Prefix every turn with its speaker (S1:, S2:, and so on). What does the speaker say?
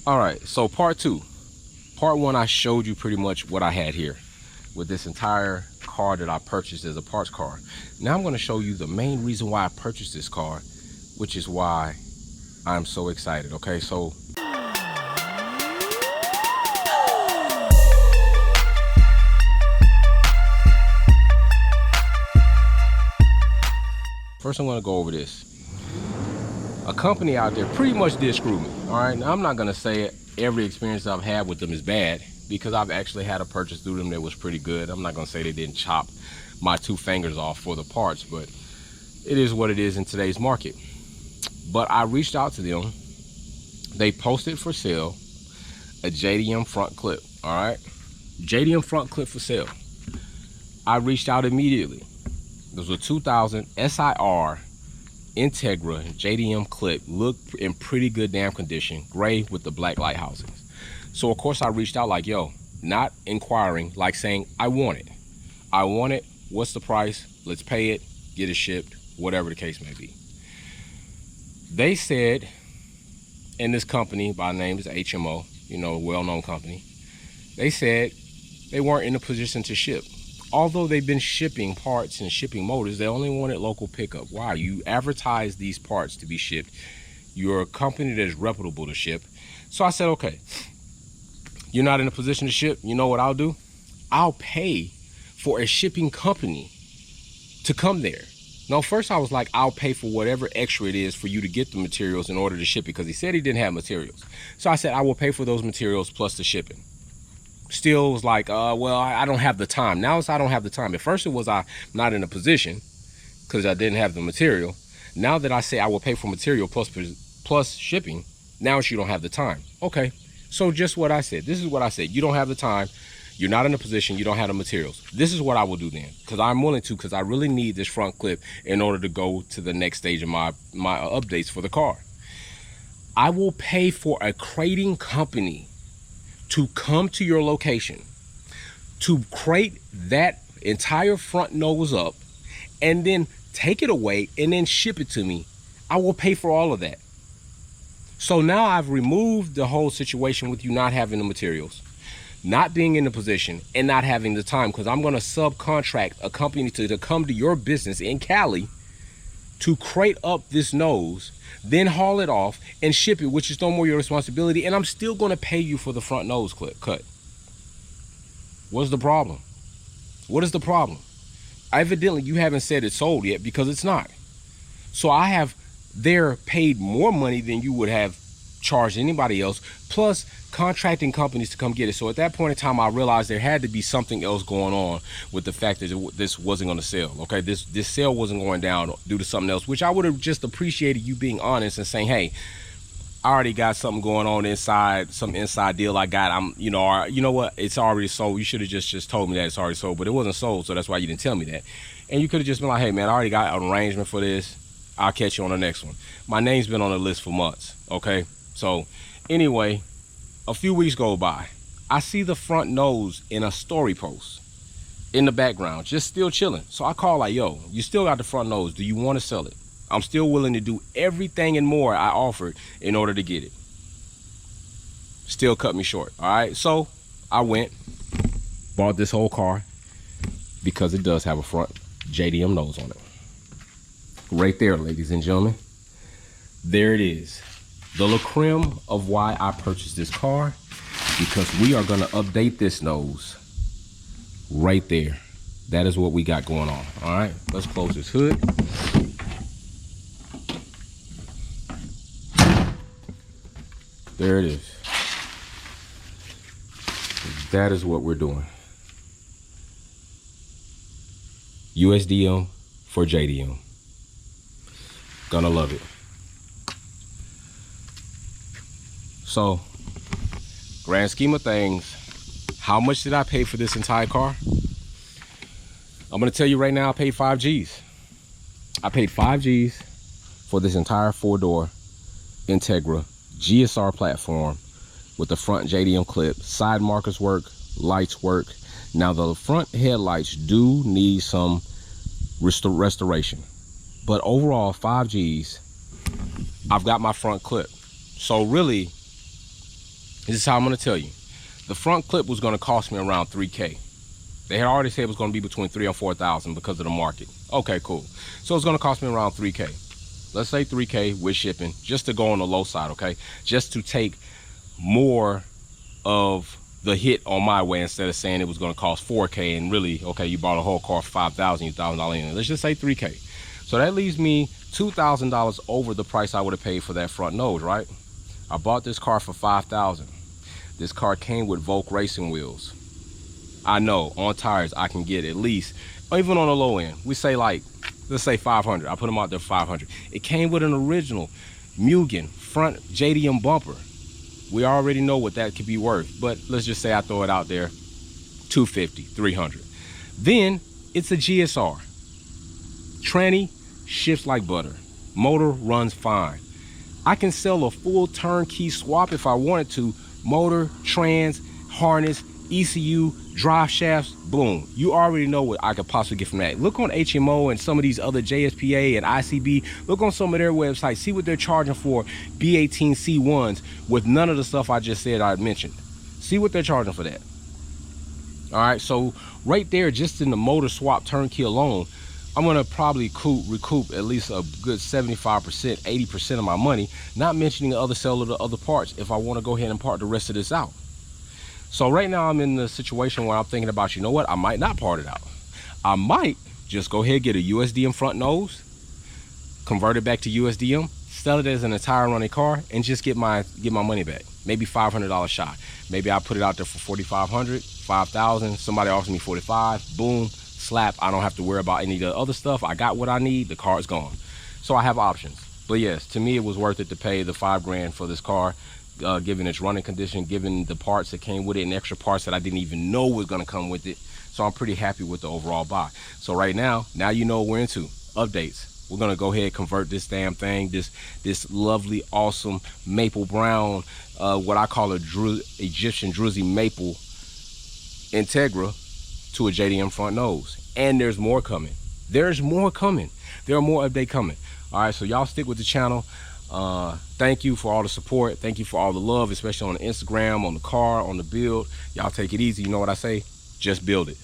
S1: All right, so part two. Part one, I showed you pretty much what I had here with this entire car that I purchased as a parts car. Now I'm going to show you the main reason why I purchased this car, which is why I'm so excited. Okay, so first I'm going to go over this. A company out there pretty much did screw me. All right, now I'm not going to say every experience I've had with them is bad, because I've actually had a purchase through them that was pretty good. I'm not going to say they didn't chop my 2 fingers off for the parts, but it is what it is in today's market. But I reached out to them. They posted for sale a JDM front clip. All right, JDM front clip for sale. I reached out immediately. This was a 2000 SIR Integra JDM clip, looked in pretty good damn condition, gray with the black light housings. So of course I reached out like, yo, not inquiring, like saying, I want it, what's the price, let's pay it, get it shipped, whatever the case may be. They said, and this company by name is HMO, you know, a well-known company, they said they weren't in a position to ship. Although they've been shipping parts and shipping motors, they only wanted local pickup. Why? You advertise these parts to be shipped. You're a company that is reputable to ship. So I said, okay, you're not in a position to ship. You know what I'll do? I'll pay for a shipping company to come there. No, first I was like, I'll pay for whatever extra it is for you to get the materials in order to ship it, because he said he didn't have materials. So I said, I will pay for those materials plus the shipping. Still was like, well, I don't have the time. Now it's I don't have the time. At first it was I'm not in a position because I didn't have the material. Now that I say I will pay for material plus shipping, now it's you don't have the time. Okay, so just what I said. This is what I said. You don't have the time. You're not in a position. You don't have the materials. This is what I will do then, because I'm willing to, because I really need this front clip in order to go to the next stage of my updates for the car. I will pay for a crating company to come to your location, to crate that entire front nose up, and then take it away and then ship it to me. I will pay for all of that. So now I've removed the whole situation with you not having the materials, not being in the position, and not having the time, because I'm going to subcontract a company to come to your business in Cali to crate up this nose, then haul it off and ship it, which is no more your responsibility, and I'm still going to pay you for the front nose clip cut. What's the problem? What is the problem? Evidently you haven't said it's sold yet, because it's not. So I have there paid more money than you would have charged anybody else, plus contracting companies to come get it. So at that point in time, I realized there had to be something else going on with the fact that this wasn't going to sell. Okay, this sale wasn't going down due to something else, which I would have just appreciated you being honest and saying, hey, I already got something going on inside, some inside deal I got. You know what, it's already sold. You should have just told me that it's already sold, but it wasn't sold, so that's why you didn't tell me that. And you could have just been like, hey man, I already got an arrangement for this. I'll catch you on the next one. My name's been on the list for months. Okay, so anyway, a few weeks go by. I see the front nose in a story post in the background, just still chilling. So I call like, yo, you still got the front nose. Do you want to sell it? I'm still willing to do everything and more I offered in order to get it. Still cut me short. All right, so I went, bought this whole car, because it does have a front JDM nose on it. Right there, ladies and gentlemen. There it is. The la creme of why I purchased this car, because we are going to update this nose right there. That is what we got going on. All right, let's close this hood. There it is. That is what we're doing. USDM for JDM. Gonna love it. So, grand scheme of things, how much did I pay for this entire car? I'm gonna tell you right now, I paid 5 G's. I paid 5 G's for this entire 4-door Integra GSR platform with the front JDM clip. Side markers work, lights work. Now the front headlights do need some restoration, but overall 5 G's, I've got my front clip. So really, This is how I'm gonna tell you. The front clip was gonna cost me around 3K. They had already said it was gonna be between 3,000 and 4,000 because of the market. Okay, cool. So it's gonna cost me around 3K. Let's say 3K with shipping, just to go on the low side, okay? Just to take more of the hit on my way instead of saying it was gonna cost 4K and really, okay, you bought a whole car for 5,000, you $1,000 in it. Let's just say 3K. So that leaves me $2,000 over the price I would have paid for that front nose, right? I bought this car for 5,000. This car came with Volk racing wheels. I know on tires I can get at least, even on the low end, we say like, let's say 500. I put them out there for 500. It came with an original Mugen front JDM bumper. We already know what that could be worth, but let's just say I throw it out there, 250, 300. Then it's a GSR. Tranny shifts like butter. Motor runs fine. I can sell a full turnkey swap if I wanted to. Motor, trans, harness, ECU, drive shafts, boom. You already know what I could possibly get from that. Look on HMO and some of these other JSPA and ICB. Look on some of their websites. See what they're charging for B18C1s with none of the stuff I just said I mentioned. See what they're charging for that. All right, so right there, just in the motor swap turnkey alone, I'm gonna probably recoup at least a good 75%, 80% of my money, not mentioning the other sale of the other parts if I wanna go ahead and part the rest of this out. So right now I'm in the situation where I'm thinking about, you know what, I might not part it out. I might just go ahead, get a USDM front nose, convert it back to USDM, sell it as an entire running car, and just get my money back. Maybe $500 shot. Maybe I put it out there for 4,500, 5,000, somebody offers me 45, boom, slap. I don't have to worry about any of the other stuff. I got what I need, the car is gone. So I have options. But yes, to me it was worth it to pay the $5 grand for this car, given its running condition, given the parts that came with it and extra parts that I didn't even know was gonna come with it. So I'm pretty happy with the overall buy. So right now you know what we're into, updates. We're gonna go ahead and convert this damn thing, this lovely, awesome maple brown, what I call a Egyptian Druzy maple Integra, to a JDM front nose. And there's more coming. There's more coming. There are more updates coming. All right, so y'all stick with the channel. Thank you for all the support. Thank you for all the love, especially on the Instagram, on the car, on the build. Y'all take it easy. You know what I say? Just build it.